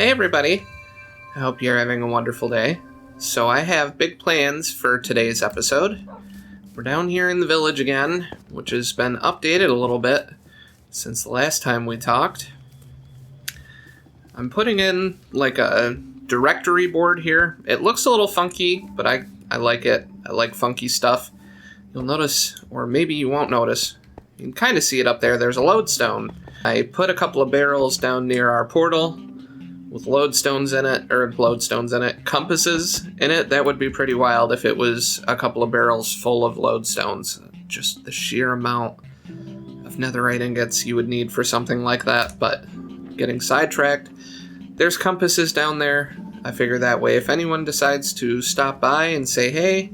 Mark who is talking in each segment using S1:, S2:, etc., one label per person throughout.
S1: Hey everybody, I hope you're having a wonderful day. So I have big plans for today's episode. We're down here in the village again, which has been updated a little bit since the last time we talked. I'm putting in like a directory board here. It looks a little funky, but I like it. I like funky stuff. You'll notice, or maybe you won't notice, you can kind of see it up there. There's a lodestone. I put a couple of barrels down near our portal with compasses in it. That would be pretty wild if it was a couple of barrels full of lodestones. Just the sheer amount of netherite ingots you would need for something like that, but getting sidetracked. There's compasses down there. I figure that way if anyone decides to stop by and say, hey,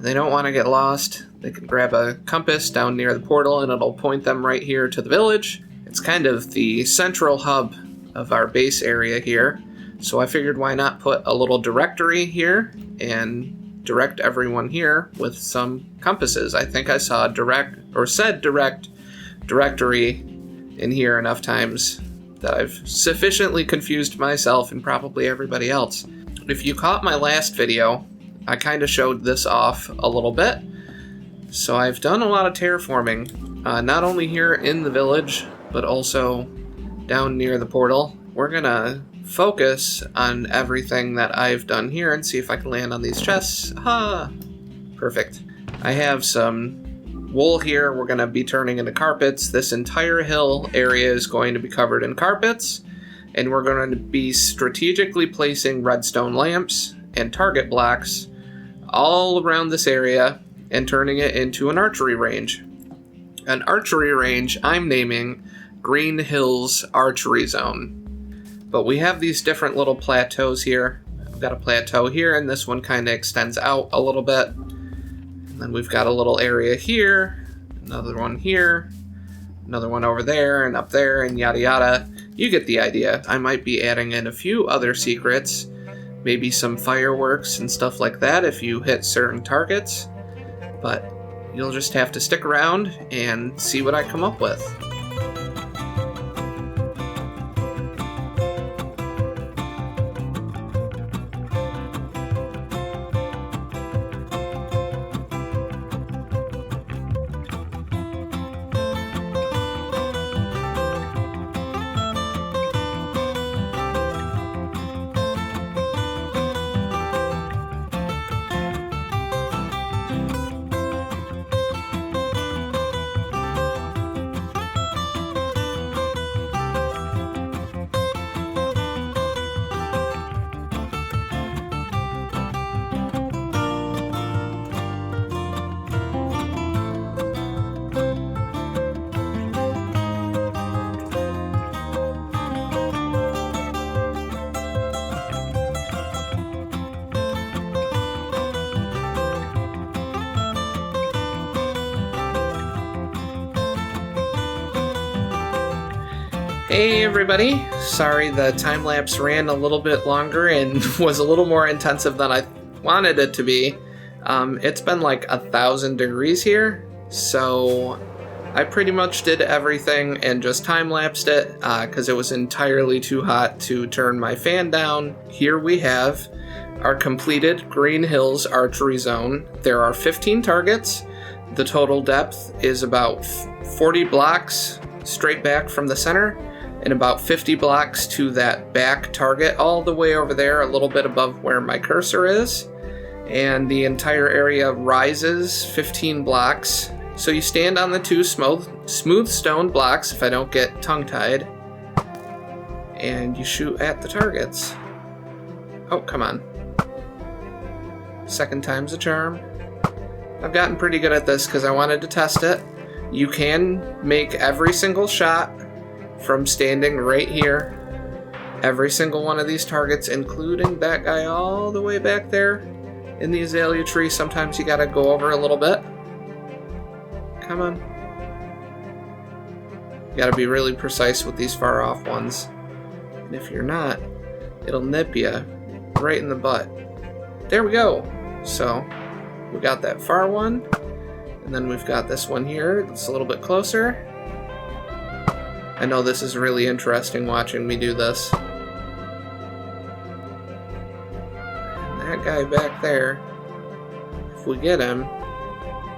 S1: they don't want to get lost, they can grab a compass down near the portal and it'll point them right here to the village. It's kind of the central hub of our base area here, so I figured why not put a little directory here and direct everyone here with some compasses. I think I saw direct directory in here enough times that I've sufficiently confused myself and probably everybody else. If you caught my last video, I kind of showed this off a little bit. So I've done a lot of terraforming, not only here in the village, but also down near the portal. We're gonna focus on everything that I've done here and see if I can land on these chests. Ha! Perfect. I have some wool here we're gonna be turning into carpets. This entire hill area is going to be covered in carpets, and we're going to be strategically placing redstone lamps and target blocks all around this area and turning it into an archery range. An archery range I'm naming Green Hills Archery Zone. But we have these different little plateaus here. I've got a plateau here, and this one kind of extends out a little bit. And then we've got a little area here, another one here, another one over there, and up there, and yada yada. You get the idea. I might be adding in a few other secrets, maybe some fireworks and stuff like that if you hit certain targets. But you'll just have to stick around and see what I come up with. Hey everybody, sorry the time lapse ran a little bit longer and was a little more intensive than I wanted it to be. It's been like 1,000 degrees here, so I pretty much did everything and just time lapsed it because it was entirely too hot to turn my fan down. Here we have our completed Green Hills Archery Zone. There are 15 targets. The total depth is about 40 blocks straight back from the center, and about 50 blocks to that back target all the way over there, a little bit above where my cursor is. And the entire area rises 15 blocks. So you stand on the two smooth stone blocks, if I don't get tongue-tied, and you shoot at the targets. Oh, come on. Second time's a charm. I've gotten pretty good at this because I wanted to test it. You can make every single shot from standing right here. Every single one of these targets, including that guy all the way back there in the azalea tree. Sometimes you gotta go over a little bit. Come on. You gotta be really precise with these far off ones. And if you're not, it'll nip you right in the butt. There we go. So, we got that far one. And then we've got this one here that's a little bit closer. I know this is really interesting watching me do this. that guy back there, if we get him,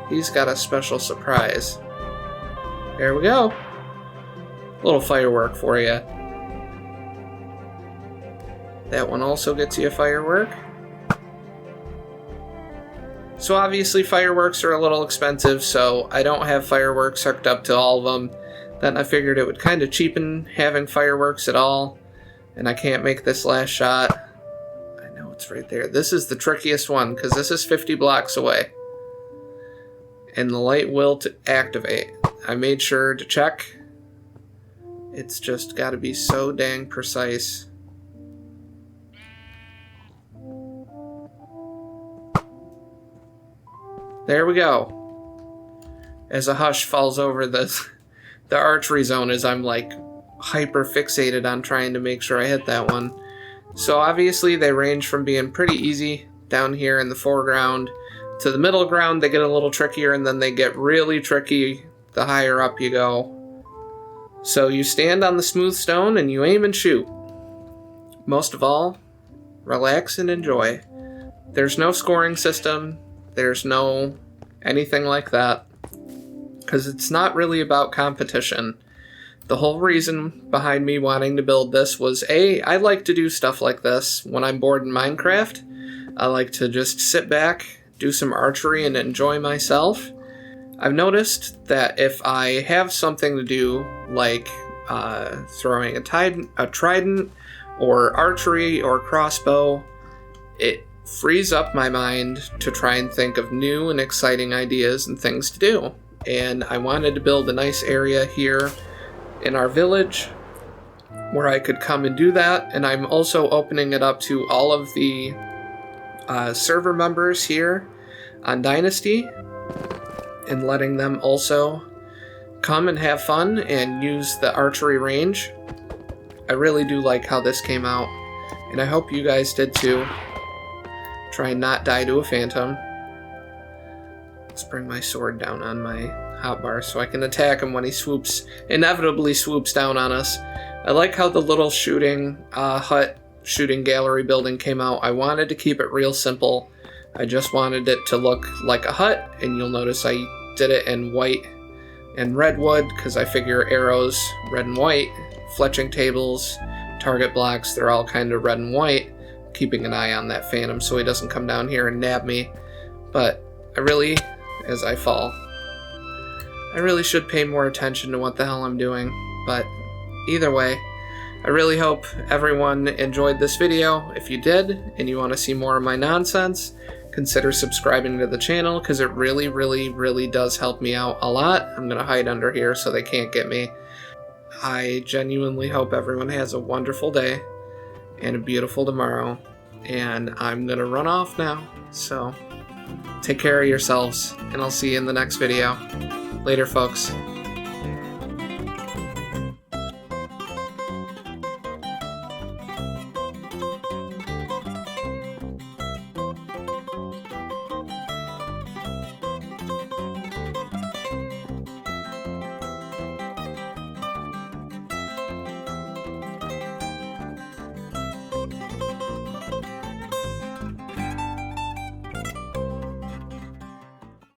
S1: he's got a special surprise. There we go. A little firework for you. That one also gets you a firework. So obviously fireworks are a little expensive, so I don't have fireworks hooked up to all of them. Then I figured it would kind of cheapen having fireworks at all. And I can't make this last shot. I know it's right there. This is the trickiest one because this is 50 blocks away. And the light will activate. I made sure to check. It's just got to be so dang precise. There we go. As a hush falls over the archery zone as I'm like hyper fixated on trying to make sure I hit that one. So obviously they range from being pretty easy down here in the foreground to the middle ground. They get a little trickier, and then they get really tricky the higher up you go. So you stand on the smooth stone and you aim and shoot. Most of all, relax and enjoy. There's no scoring system. There's no anything like that, because it's not really about competition. The whole reason behind me wanting to build this was, I like to do stuff like this when I'm bored in Minecraft. I like to just sit back, do some archery, and enjoy myself. I've noticed that if I have something to do, like throwing a trident, or archery, or crossbow, it frees up my mind to try and think of new and exciting ideas and things to do. And I wanted to build a nice area here in our village where I could come and do that. And I'm also opening it up to all of the server members here on Dynasty and letting them also come and have fun and use the archery range. I really do like how this came out, and I hope you guys did too. Try and not die to a phantom. Let's bring my sword down on my hotbar so I can attack him when he inevitably swoops down on us. I like how the little shooting hut, shooting gallery building came out. I wanted to keep it real simple. I just wanted it to look like a hut, and you'll notice I did it in white and red wood because I figure arrows, red and white, fletching tables, target blocks, they're all kind of red and white, keeping an eye on that phantom so he doesn't come down here and nab me. But I really, as I fall, I really should pay more attention to what the hell I'm doing. But either way, I really hope everyone enjoyed this video. If you did, and you want to see more of my nonsense, consider subscribing to the channel, because it really, really, really does help me out a lot. I'm going to hide under here so they can't get me. I genuinely hope everyone has a wonderful day and a beautiful tomorrow. And I'm going to run off now. So take care of yourselves, and I'll see you in the next video. Later, folks.